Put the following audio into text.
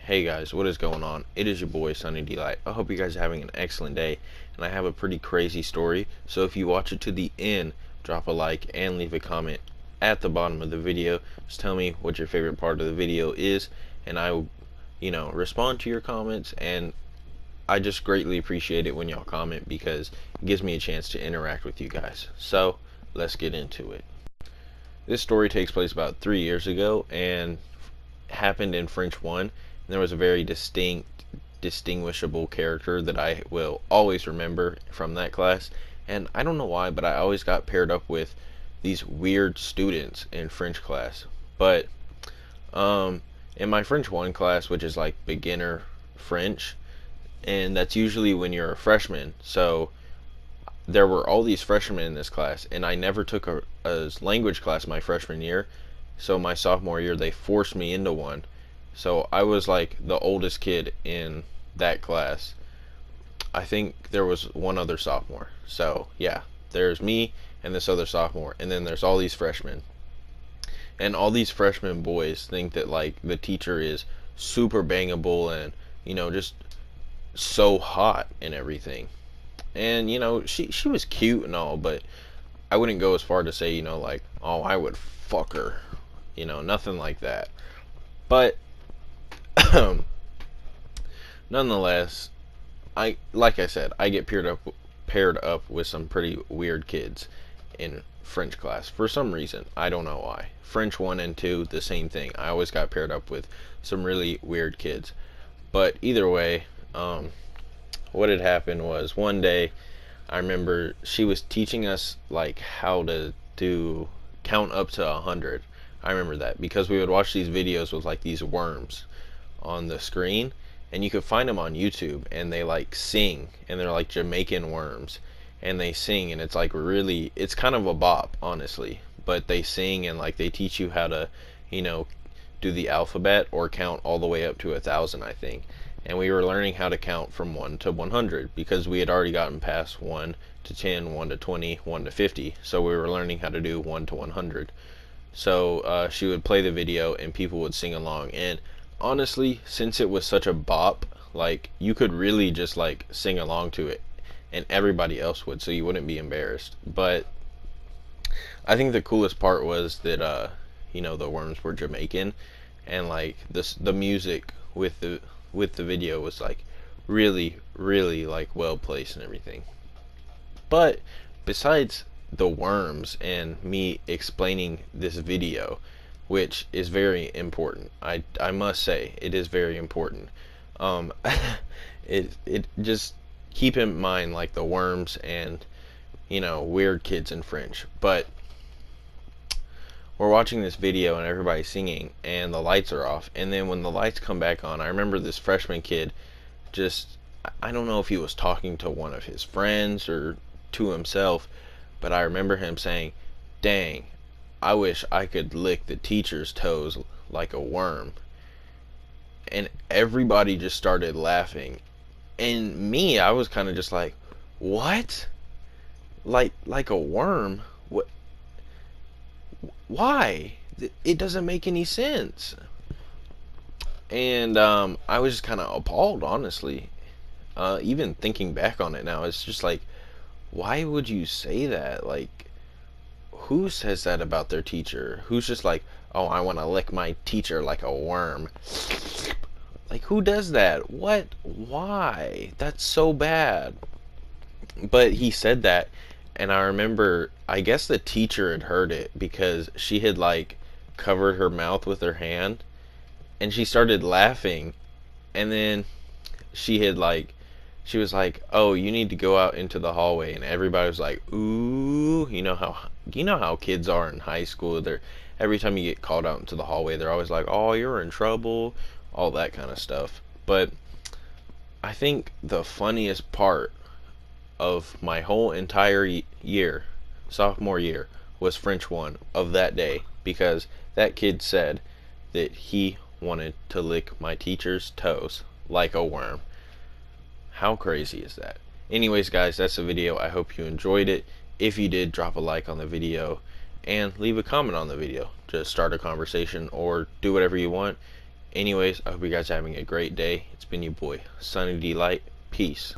Hey guys, what is going on? It is your boy Sunny DEElight. I hope you guys are having an excellent day, and I have a pretty crazy story. So if you watch it to the end, drop a like and leave a comment at the bottom of the video. Just tell me what your favorite part of the video is, and I will, respond to your comments. And I just greatly appreciate it when y'all comment because it gives me a chance to interact with you guys. So let's get into it. This story takes place about 3 years ago and happened in French 1. There was a very distinguishable character that I will always remember from that class, and I don't know why, but I always got paired up with these weird students in French class. But in my French 1 class, which is like beginner French, and that's usually when you're a freshman, so there were all these freshmen in this class, and I never took a language class my freshman year, so my sophomore year they forced me into one. So I was like the oldest kid in that class. I think there was one other sophomore. So yeah, there's me and this other sophomore, and then there's all these freshmen. And all these freshman boys think that like the teacher is super bangable and just so hot and everything. And she was cute and all, but I wouldn't go as far to say like, oh, I would fuck her, nothing like that. But nonetheless, like I said, I get paired up with some pretty weird kids in French class for some reason. I don't know why. French 1 and 2, the same thing. I always got paired up with some really weird kids. But either way, what had happened was one day I remember she was teaching us like how to do count up to 100. I remember that because we would watch these videos with like these worms on the screen, and you could find them on YouTube, and they like sing, and they're like Jamaican worms, and they sing, and it's like really, it's kind of a bop, honestly, but they sing and like they teach you how to do the alphabet or count all the way up to 1,000, I think. And we were learning how to count from 1 to 100 because we had already gotten past 1 to 10, 1 to 20, 1 to 50, so we were learning how to do 1 to 100. So she would play the video and people would sing along, and honestly, since it was such a bop, like you could really just like sing along to it and everybody else would, so you wouldn't be embarrassed. But I think the coolest part was that the worms were Jamaican, and like the music with the video was like really like well placed and everything. But besides the worms and me explaining this video, which is very important, I must say it is very important. It just keep in mind like the worms and weird kids in French. But we're watching this video and everybody's singing and the lights are off, and then when the lights come back on, I remember this freshman kid just, I don't know if he was talking to one of his friends or to himself, but I remember him saying, "Dang, I wish I could lick the teacher's toes like a worm." And everybody just started laughing, and me, I was kind of just like, what? Like a worm? What? Why? It doesn't make any sense. And I was just kind of appalled, honestly. Even thinking back on it now, it's just like, why would you say that? Like, who says that about their teacher? Who's just like, oh, I want to lick my teacher like a worm? Like, who does that? What? Why? That's so bad. But he said that, and I remember, I guess the teacher had heard it because she had like covered her mouth with her hand, and she started laughing, and then she was like, "Oh, you need to go out into the hallway," and everybody was like, "Ooh," you know how kids are in high school. They're every time you get called out into the hallway, they're always like, "Oh, you're in trouble," all that kind of stuff. But I think the funniest part of my whole entire year, sophomore year, was French 1 of that day, because that kid said that he wanted to lick my teacher's toes like a worm. How crazy is that? Anyways, guys, that's the video. I hope you enjoyed it. If you did, drop a like on the video and leave a comment on the video. Just start a conversation or do whatever you want. Anyways, I hope you guys are having a great day. It's been your boy, Sunny DEElight. Peace.